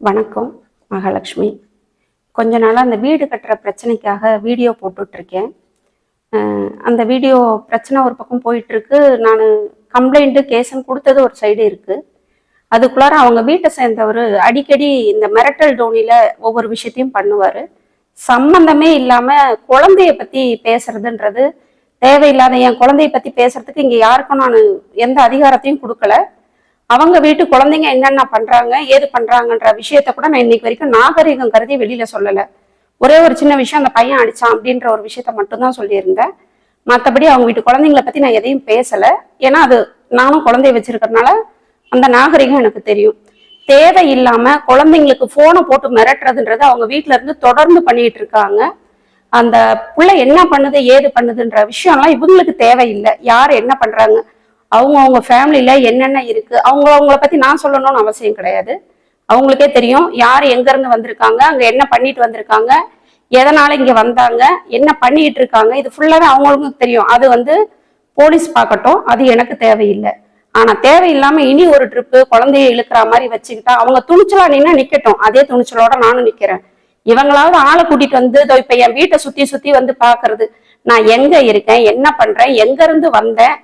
வணக்கம் மகாலட்சுமி. கொஞ்ச நாளாக அந்த வீடு கட்டுற பிரச்சனைக்காக வீடியோ போட்டுட்ருக்கேன். அந்த வீடியோ பிரச்சனை ஒரு பக்கம் போயிட்டுருக்கு. நான் கம்ப்ளைண்ட்டு கேஸுன்னு கொடுத்தது ஒரு சைடு இருக்குது. அதுக்குள்ளார அவங்க வீட்டை சேர்ந்தவர் அடிக்கடி இந்த மிரட்டல் டோனியில் ஒவ்வொரு விஷயத்தையும் பண்ணுவார். சம்பந்தமே இல்லாமல் குழந்தைய பற்றி பேசுறதுன்றது தேவையில்லாத. என் குழந்தைய பற்றி பேசுறதுக்கு இங்கே யாருக்கும் நான் எந்த அதிகாரத்தையும் கொடுக்கல. அவங்க வீட்டு குழந்தைங்க என்னென்ன பண்றாங்க ஏது பண்றாங்கன்ற விஷயத்த கூட நான் இன்னைக்கு வரைக்கும் நாகரிகம் கருதி வெளியில சொல்லலை. ஒரே ஒரு சின்ன விஷயம், அந்த பையன் அடிச்சான் அப்படின்ற ஒரு விஷயத்த மட்டும்தான் சொல்லியிருந்தேன். மற்றபடி அவங்க வீட்டு குழந்தைங்களை பத்தி நான் எதையும் பேசல. ஏன்னா அது நானும் குழந்தைய வச்சிருக்கிறதுனால அந்த நாகரிகம் எனக்கு தெரியும். தேவையில்லாம குழந்தைங்களுக்கு போனை போட்டு மிரட்டுறதுன்றது அவங்க வீட்டுல இருந்து தொடர்ந்து பண்ணிட்டு இருக்காங்க. அந்த பிள்ளை என்ன பண்ணுது ஏது பண்ணுதுன்ற விஷயம்லாம் இவங்களுக்கு தேவையில்லை. யார் என்ன பண்றாங்க, அவங்க ஃபேமிலியில என்னென்ன இருக்கு, அவங்கள பத்தி நான் சொல்லணும்னு அவசியம் கிடையாது. அவங்களுக்கே தெரியும் யார் எங்க இருந்து வந்திருக்காங்க, அங்க என்ன பண்ணிட்டு வந்திருக்காங்க, எதனால இங்க வந்தாங்க, என்ன பண்ணிட்டு இருக்காங்க, இது ஃபுல்லாவே அவங்களுக்கும் தெரியும். அது போலீஸ் பார்க்கட்டும், அது எனக்கு தேவையில்லை. ஆனா தேவையில்லாம இனி ஒரு ட்ரிப்பு குழந்தைய இழுக்கிற மாதிரி வச்சுக்கிட்டா அவங்க துணிச்சலா நின்னா நிக்கட்டும். அதே துணிச்சலோட நானும் நிக்கிறேன். இவங்களாவது ஆளை கூட்டிட்டு வந்து இப்ப என் வீட்டை சுத்தி சுத்தி வந்து பாக்குறது, நான் எங்க இருக்கேன், என்ன பண்றேன், எங்க இருந்து வந்தேன்,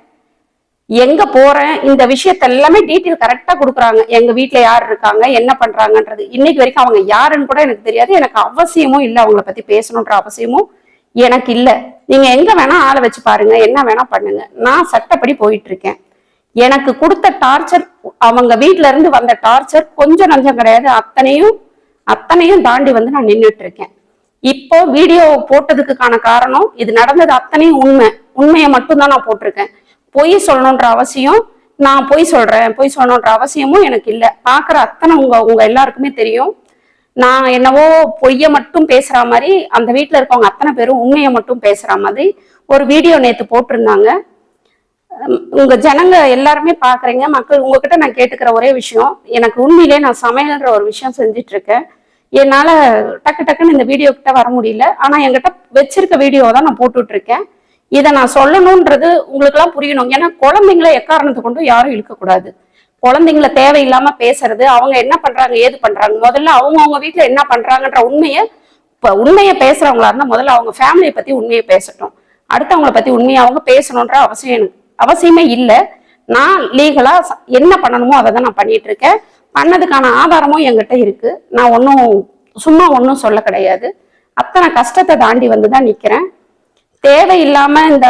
எங்க போறேன், இந்த விஷயத்த எல்லாமே டீட்டெயில் கரெக்டா கொடுக்குறாங்க. எங்க வீட்டுல யார் இருக்காங்க, என்ன பண்றாங்கன்றது. இன்னைக்கு வரைக்கும் அவங்க யாருன்னு கூட எனக்கு தெரியாது. எனக்கு அவசியமும் இல்லை, அவங்கள பத்தி பேசணுன்ற அவசியமும் எனக்கு இல்லை. நீங்க எங்க வேணா ஆளை வச்சு பாருங்க, என்ன வேணா பண்ணுங்க. நான் சட்டப்படி போயிட்டு இருக்கேன். எனக்கு கொடுத்த டார்ச்சர், அவங்க வீட்டுல இருந்து வந்த டார்ச்சர் கொஞ்சம் நஞ்சம் கிடையாது. அத்தனையும் தாண்டி நான் நின்றுட்டு இருக்கேன். இப்போ வீடியோ போட்டதுக்கான காரணம், இது நடந்தது அத்தனையும் உண்மையை மட்டும்தான் நான் போட்டிருக்கேன். பொய் சொல்லணுன்ற அவசியம், நான் பொய் சொல்லணுன்ற அவசியமும் எனக்கு இல்லை. பார்க்குற அத்தனை உங்க எல்லாருக்குமே தெரியும். நான் என்னவோ பொய்யை மட்டும் பேசுற மாதிரி, அந்த வீட்டில் இருக்கவங்க அத்தனை பேரும் உண்மையை மட்டும் பேசுற மாதிரி ஒரு வீடியோ நேற்று போட்டிருந்தாங்க. உங்க ஜனங்க எல்லாருமே பாக்குறீங்க. மக்கள் உங்ககிட்ட நான் கேட்டுக்கிற ஒரே விஷயம், எனக்கு உண்மையிலே நான் சமையல்ன்ற ஒரு விஷயம் செஞ்சுட்டு இருக்கேன். என்னால டக்குன்னு இந்த வீடியோ கிட்ட வர முடியல. ஆனா என்கிட்ட வச்சிருக்க வீடியோ தான் நான் போட்டுட்டு இருக்கேன். இதை நான் சொல்லணும்ன்றது உங்களுக்கு எல்லாம் புரியணும். ஏன்னா குழந்தைங்களை எக்காரணத்தை கொண்டு யாரும் இழுக்கக்கூடாது. குழந்தைங்களை தேவையில்லாம பேசுறது, அவங்க என்ன பண்றாங்க ஏது பண்றாங்க, முதல்ல அவங்க வீட்டுல என்ன பண்றாங்கன்ற உண்மையை பேசுறவங்களா இருந்தா முதல்ல அவங்க ஃபேமிலியை பத்தி உண்மையை பேசட்டும். அடுத்தவங்களை பத்தி உண்மையை அவங்க பேசணுன்ற அவசியமே இல்லை. நான் லீகலா என்ன பண்ணணுமோ அதை தான் நான் பண்ணிட்டு இருக்கேன். பண்ணதுக்கான ஆதாரமும் என்கிட்ட இருக்கு. நான் சும்மா ஒன்றும் சொல்ல கிடையாது. அத்தனை கஷ்டத்தை தாண்டி வந்துதான் நிக்கிறேன். தேவையில்லாம இந்த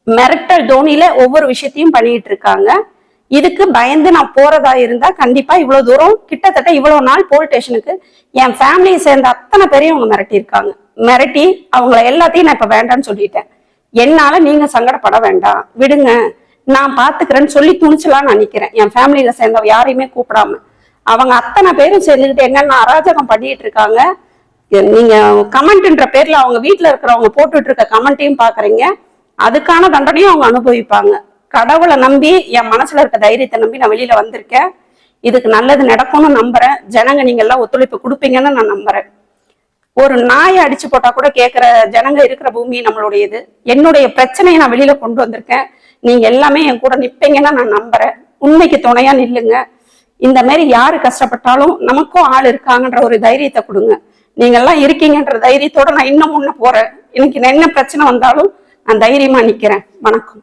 மிரட்டல் டோனியில ஒவ்வொரு விஷயத்தையும் பண்ணிட்டு இருக்காங்க. இதுக்கு பயந்து நான் போறதா இருந்தா கண்டிப்பா இவ்வளவு தூரம், கிட்டத்தட்ட இவ்வளவு நாள் போலீஸ் ஸ்டேஷனுக்கு என் ஃபேமிலியை சேர்ந்த அத்தனை பேரையும் அவங்க மிரட்டி அவங்கள எல்லாத்தையும் நான் இப்ப வேண்டான்னு சொல்லிட்டேன். என்னால நீங்க சங்கடப்பட வேண்டாம், விடுங்க, நான் பாத்துக்கிறேன்னு சொல்லி துணிச்சலாம் நான் நிக்கிறேன். என் ஃபேமிலியில சேர்ந்தவ யாரையுமே கூப்பிடாம அவங்க அத்தனை பேரும் சேர்ந்துக்கிட்டு என்னென்ன அராஜகம் பண்ணிட்டு இருக்காங்க. நீங்க கமெண்ட்ன்ற பேர்ல அவங்க வீட்டுல இருக்கிறவங்க போட்டுட்டு இருக்க கமெண்ட்டையும் பாக்குறீங்க. அதுக்கான தண்டனையும் அவங்க அனுபவிப்பாங்க. கடவுளை நம்பி, என் மனசுல இருக்க தைரியத்தை நம்பி நான் வெளியில வந்திருக்கேன். இதுக்கு நல்லது நடக்கும்னு நம்புறேன். ஜனங்க நீங்க எல்லாம் ஒத்துழைப்பு கொடுப்பீங்கன்னு நான் நம்புறேன். ஒரு நாயை அடிச்சு போட்டா கூட கேட்கிற ஜனங்க இருக்கிற பூமி நம்மளுடையது. என்னுடைய பிரச்சனையை நான் வெளியில கொண்டு வந்திருக்கேன். நீங்க எல்லாமே என் கூட நிப்பீங்கன்னு நான் நம்புறேன். உண்மைக்கு துணையா நில்லுங்க. இந்த மாதிரி யாரு கஷ்டப்பட்டாலும் நமக்கும் ஆள் இருக்காங்கன்ற ஒரு தைரியத்தை கொடுங்க. நீங்க எல்லாம் இருக்கீங்கன்ற தைரியத்தோட நான் இன்னும் முன்ன போறேன். எனக்கு என்ன பிரச்சனை வந்தாலும் நான் தைரியமா நிக்கிறேன். வணக்கம்.